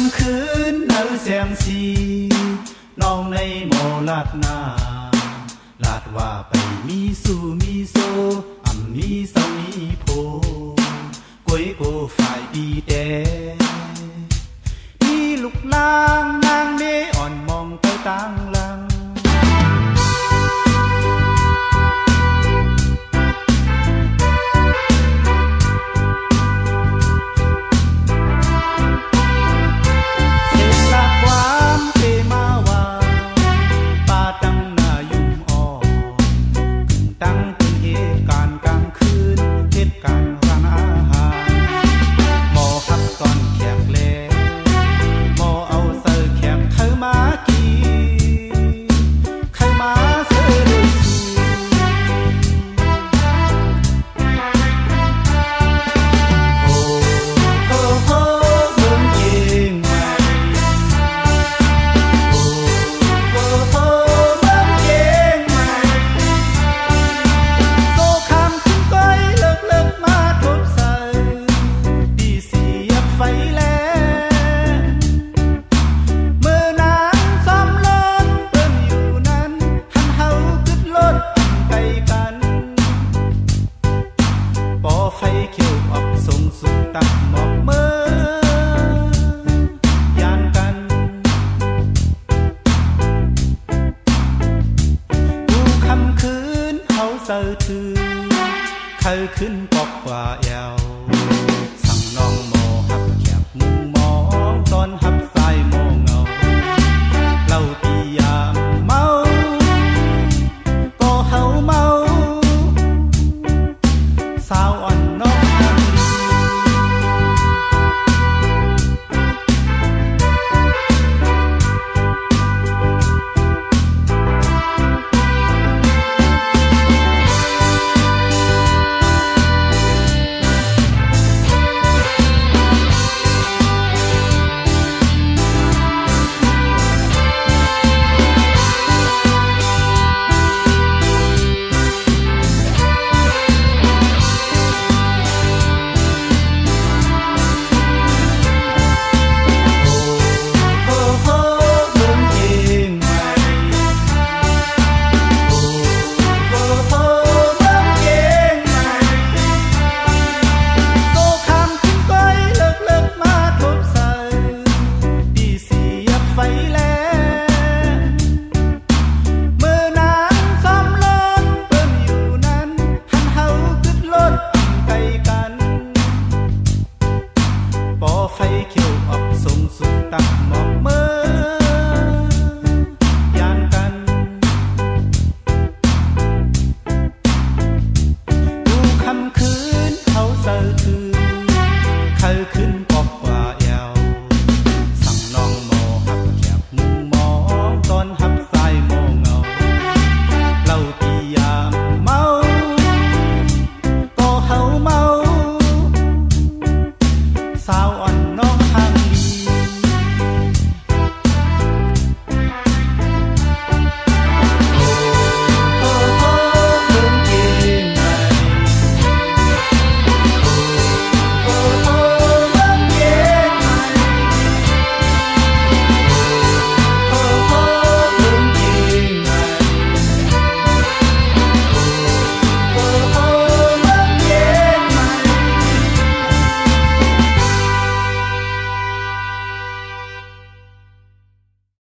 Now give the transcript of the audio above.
ำคืนเนื้อแสงสีน้องในโมลาดนาลาดว่าไปมีสู่มีโซอ่ำมีเศร้ามีโพกวยโกฝ่ายดีแดที่ลูกลางนางเมอ่อนมองไปต่างลังไฟเขียวออกส่งสุดตักหมอกเมื่อยานกันดูคำคืนเขาเสือถือเคยขึ้นปอกกว่าแอวสั่งน้อง